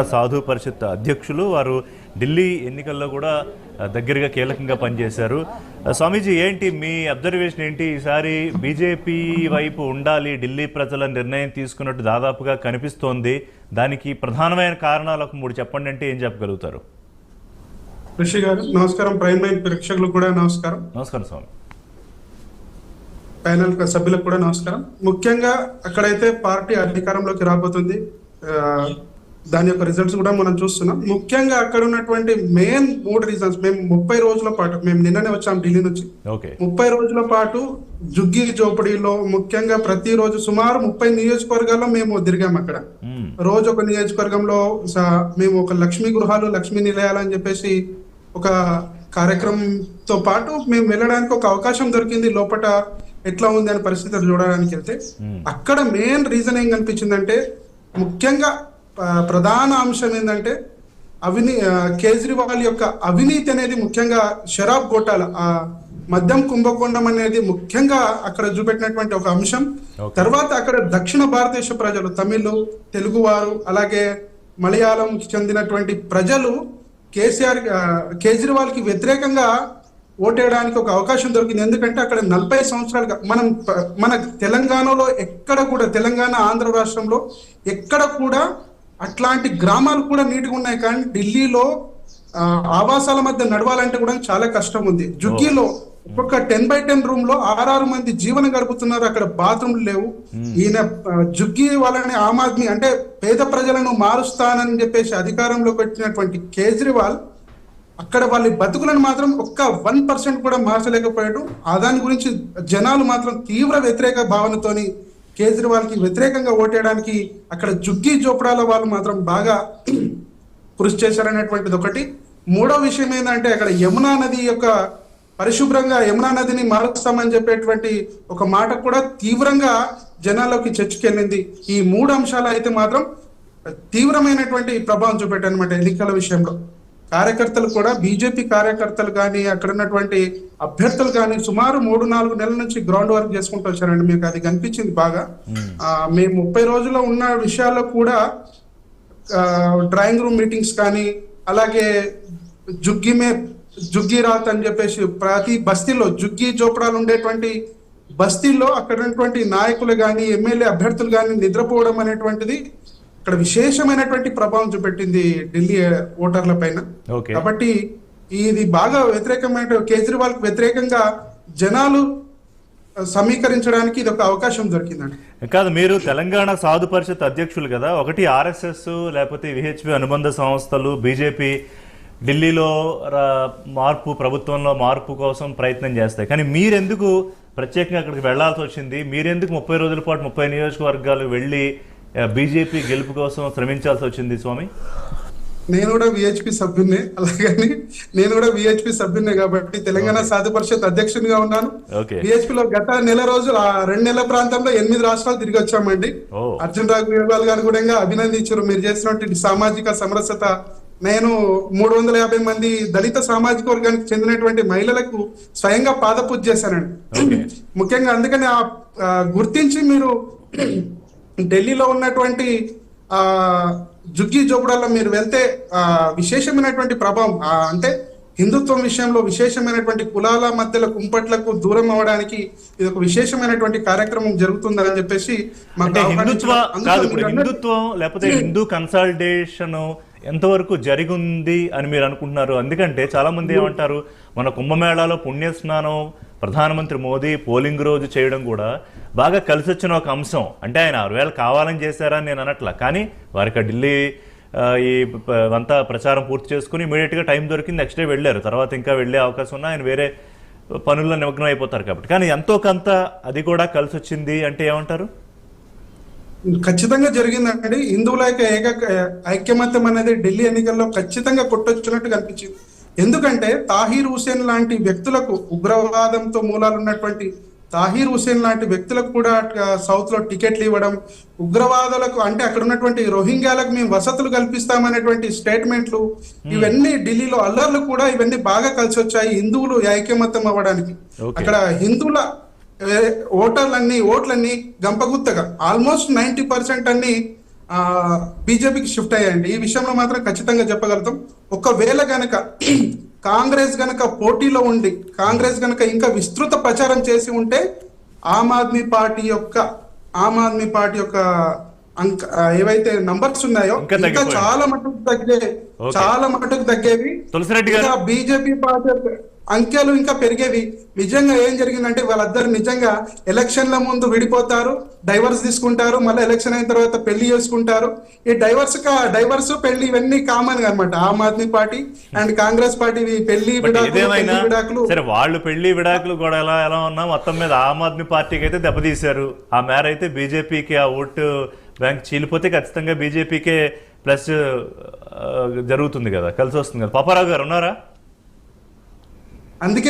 సాధు పరిషత్ అధ్యక్షులు వారు ఢిల్లీ ఎన్నికల్లో కూడా దగ్గరగా కీలకంగా పనిచేశారు. స్వామీజీ, ఏంటి మీ అబ్జర్వేషన్ ఏంటి? ఈసారి బీజేపీ వైపు ఉండాలి ఢిల్లీ ప్రజల నిర్ణయం తీసుకున్నట్టు దాదాపుగా కనిపిస్తోంది. దానికి ప్రధానమైన కారణాలకు 3 చెప్పండి అంటే ఏం చెప్పగలుగుతారు? ఋషి గారు నమస్కారం. ప్రైమ్ లైన్ ప్రేక్షకులకు కూడా నమస్కారం. నమస్కారం స్వామి. ప్యానల్ సభ్యులకు కూడా నమస్కారం. ముఖ్యంగా అక్కడైతే పార్టీ అధికారంలోకి రాబోతుంది. దాని యొక్క రిజల్ట్స్ కూడా మనం చూస్తున్నాం. ముఖ్యంగా అక్కడ ఉన్నటువంటి మెయిన్ 3 రీజన్స్. మేము 30 రోజుల పాటు, మేము నిన్ననే వచ్చాం ఢిల్లీ నుంచి. 30 రోజుల పాటు జుగ్గి జోపడిలో ముఖ్యంగా ప్రతిరోజు సుమారు 30 నియోజకవర్గాల్లో మేము తిరిగాం. అక్కడ రోజు ఒక నియోజకవర్గంలో మేము ఒక లక్ష్మీ గృహాలు, లక్ష్మీ నిలయాలు అని చెప్పేసి ఒక కార్యక్రమంతో పాటు మేము వెళ్ళడానికి ఒక అవకాశం దొరికింది. లోపల ఎట్లా ఉంది అనే పరిస్థితులు చూడడానికి వెళ్తే అక్కడ మెయిన్ రీజన్ ఏం కనిపించిందంటే, ముఖ్యంగా ప్రధాన అంశం ఏంటంటే కేజ్రీవాల్ యొక్క అవినీతి అనేది, ముఖ్యంగా షరాబ్ ఘోటాల, మద్యం కుంభకోణం అనేది ముఖ్యంగా అక్కడ చూపెట్టినటువంటి ఒక అంశం. తర్వాత అక్కడ దక్షిణ భారతదేశ ప్రజలు, తమిళ, తెలుగు వారు, అలాగే మలయాళంకి చెందినటువంటి ప్రజలు కేజ్రీవాల్ కి వ్యతిరేకంగా ఓటేయడానికి ఒక అవకాశం దొరికింది. ఎందుకంటే అక్కడ 40 సంవత్సరాలుగా మన తెలంగాణలో ఎక్కడ కూడా, తెలంగాణ ఆంధ్ర రాష్ట్రంలో ఎక్కడ కూడా అట్లాంటి గ్రామాలు కూడా నీట్గా ఉన్నాయి. కానీ ఢిల్లీలో ఆవాసాల మధ్య నడవాలంటే కూడా చాలా కష్టం ఉంది. జుగ్గిలో ఒక్కొక్క 10x10 రూమ్ లో 6 మంది జీవనం గడుపుతున్నారు. అక్కడ బాత్రూమ్లు లేవు. ఈయన జుగ్గి వాళ్ళని ఆమ్ ఆద్మీ అంటే పేద ప్రజలను మారుస్తానని చెప్పేసి అధికారంలోకి వచ్చినటువంటి కేజ్రీవాల్ అక్కడ వాళ్ళ బతుకులను మాత్రం ఒక్క 1% కూడా మార్చలేకపోయాడు. దాని గురించి జనాలు మాత్రం తీవ్ర వ్యతిరేక భావనతోని కేజ్రీవాల్ కి వ్యతిరేకంగా ఓటేయడానికి అక్కడ జుగ్గి జోపడాల వాళ్ళు మాత్రం బాగా కృషి చేశారనేటువంటిది ఒకటి. 3వ విషయం ఏంటంటే, అక్కడ యమునా నది యొక్క పరిశుభ్రంగా యమునా నదిని మారుస్తామని చెప్పేటువంటి ఒక మాట కూడా తీవ్రంగా జనాల్లోకి చర్చకెళ్ళింది. ఈ 3 అంశాలు అయితే మాత్రం తీవ్రమైనటువంటి ప్రభావం చూపెట్టాయి అనమాట ఎన్నికల విషయంలో. కార్యకర్తలు కూడా, బీజేపీ కార్యకర్తలు కానీ, అక్కడ ఉన్నటువంటి అభ్యర్థులు కానీ సుమారు 3-4 నెలల నుంచి గ్రౌండ్ వర్క్ చేసుకుంటూ వచ్చారండి. మీకు అది కనిపించింది బాగా. మేము 30 రోజుల్లో ఉన్న విషయాల్లో కూడా డ్రాయింగ్ రూమ్ మీటింగ్స్ కానీ, అలాగే జుగ్గి రాత్ అని చెప్పేసి ప్రతి బస్తీలో జుగ్గి జోపడాలు ఉండేటువంటి బస్తీల్లో అక్కడ ఉన్నటువంటి నాయకులు కానీ, ఎమ్మెల్యే అభ్యర్థులు కానీ నిద్రపోవడం అనేటువంటిది ఇక్కడ విశేషమైనటువంటి ప్రభావం చూపెట్టింది ఢిల్లీ ఓటర్ల పైన. కాబట్టి ఇది బాగా వ్యతిరేకమైన, కేజ్రీవాల్ కు వ్యతిరేకంగా జనాలు సమీకరించడానికి ఇది ఒక అవకాశం దొరికిందండి. కాదు, మీరు తెలంగాణ సాధు పరిషత్ అధ్యక్షులు కదా, ఒకటి ఆర్ఎస్ఎస్ లేకపోతే విహెచ్పి అనుబంధ సంస్థలు, బీజేపీ ఢిల్లీలో మార్పు, ప్రభుత్వంలో మార్పు కోసం ప్రయత్నం చేస్తాయి. కానీ మీరెందుకు ప్రత్యేకంగా అక్కడికి వెళ్లాల్సి వచ్చింది? మీరెందుకు 30 రోజుల పాటు 30 నియోజకవర్గాలు వెళ్ళి బీజేపీ గెలుపు కోసం శ్రమించాల్సి వచ్చింది స్వామి? నేను కూడా విహెచ్పి సభ్యున్నే, అలాగని నేను కూడా విహెచ్పి సభ్యున్నే కాబట్టి తెలంగాణ సాధు పరిషత్ అధ్యక్షునిగా ఉన్నాను. విహెచ్పిలో గత 2 నెలల ప్రాంతంలో 8 రాష్ట్రాలు తిరిగి వచ్చామండి. అర్జున్ రాఘ్ వీర్వాల్ గారు కూడా అభినందించారు. మీరు చేసినటువంటి సామాజిక సమరసత. నేను 350 మంది దళిత సామాజిక వర్గానికి చెందినటువంటి మహిళలకు స్వయంగా పాదపూజ చేశానండి. ముఖ్యంగా అందుకని గుర్తించి మీరు ఢిల్లీలో ఉన్నటువంటి జుగ్గి జోపడాల్లో మీరు వెళ్తే విశేషమైనటువంటి ప్రభావం, అంటే హిందుత్వం విషయంలో విశేషమైనటువంటి కులాల మధ్యలో కుంపట్లకు దూరం అవ్వడానికి ఇది ఒక విశేషమైనటువంటి కార్యక్రమం జరుగుతుందని చెప్పేసి హిందుత్వం లేకపోతే హిందూ కన్సల్టేషన్ ఎంతవరకు జరిగింది అని మీరు అనుకుంటున్నారు? ఎందుకంటే చాలా మంది ఏమంటారు, మన కుంభమేళాలో పుణ్యస్నానం ప్రధానమంత్రి మోదీ పోలింగ్ రోజు చేయడం కూడా బాగా కలిసి వచ్చిన ఒక అంశం. అంటే ఆయన 6,000 కావాలని చేశారా నేను అనట్లా, కానీ వారికి ఢిల్లీ ఈ అంతా ప్రచారం పూర్తి చేసుకుని ఇమీడియట్గా టైం దొరికింది, నెక్స్ట్ డే వెళ్ళారు. తర్వాత ఇంకా వెళ్ళే అవకాశం ఉన్నా ఆయన వేరే పనుల్లో నిమగ్నం అయిపోతారు కాబట్టి. కానీ ఎంతో కొంత అది కూడా కలిసి వచ్చింది అంటే ఏమంటారు? ఖచ్చితంగా జరిగిందండి. హిందువుల ఐక్యమత్యం అనేది ఢిల్లీ ఎన్నికల్లో ఖచ్చితంగా కొట్టొచ్చినట్టు కనిపించింది. ఎందుకంటే తాహీర్ హుసేన్ లాంటి వ్యక్తులకు, ఉగ్రవాదంతో మూలాలు ఉన్నటువంటి తాహీర్ హుసేన్ లాంటి వ్యక్తులకు కూడా సౌత్ లో టికెట్లు ఇవ్వడం, ఉగ్రవాదులకు అంటే అక్కడ ఉన్నటువంటి రోహింగ్యాలకు మేము వసతులు కల్పిస్తామనేటువంటి స్టేట్మెంట్లు, ఇవన్నీ ఢిల్లీలో అల్లర్లు కూడా ఇవన్నీ బాగా కలిసి వచ్చాయి హిందువులు ఐక్యమత్యం అవ్వడానికి. అక్కడ హిందువుల ఓట్లన్నీ గంపగుత్తగా ఆల్మోస్ట్ 90% అన్ని బీజేపీకి షిఫ్ట్ అయ్యాయండి. ఈ విషయంలో మాత్రం ఖచ్చితంగా చెప్పగలుగుతాం. ఒకవేళ గనక కాంగ్రెస్ గనక పోటీలో ఉండి కాంగ్రెస్ గనక ఇంకా విస్తృత ప్రచారం చేసి ఉంటే ఆమ్ ఆద్మీ పార్టీ యొక్క ఏవైతే నంబర్స్ ఉన్నాయో ఇంకా ఇంకా తగ్గిపోయాయి. చాలా మటుకు తగ్గేవి. తులసిరెడ్డి గారు, బీజేపీ పార్టీ యొక్క అంకెలు ఇంకా పెరిగేవి. నిజంగా ఏం జరిగిందంటే వాళ్ళిద్దరు నిజంగా ఎలక్షన్ల ముందు విడిపోతారు, డైవర్స్ తీసుకుంటారు, మళ్ళీ ఎలక్షన్ అయిన తర్వాత పెళ్లి చేసుకుంటారు. ఈ డైవర్స్ పెళ్లి ఇవన్నీ కామన్ అనమాట. Aam Aadmi party and Congress party పెళ్లి బట్ ఏదేమైనా విడాకులు సరే, వాళ్ళు పెళ్లి విడాకులు కూడా ఎలా ఉన్నా మొత్తం మీద ఆమ్ ఆద్మీ పార్టీకి అయితే దెబ్బతీశారు. ఆ మేర అయితే బీజేపీకి ఆ ఓటు బ్యాంక్ చీలిపోతే ఖచ్చితంగా బీజేపీకే ప్లస్ జరుగుతుంది కదా, కలిసి వస్తుంది కదా. పాపారావు గారు ఉన్నారా? అందుకే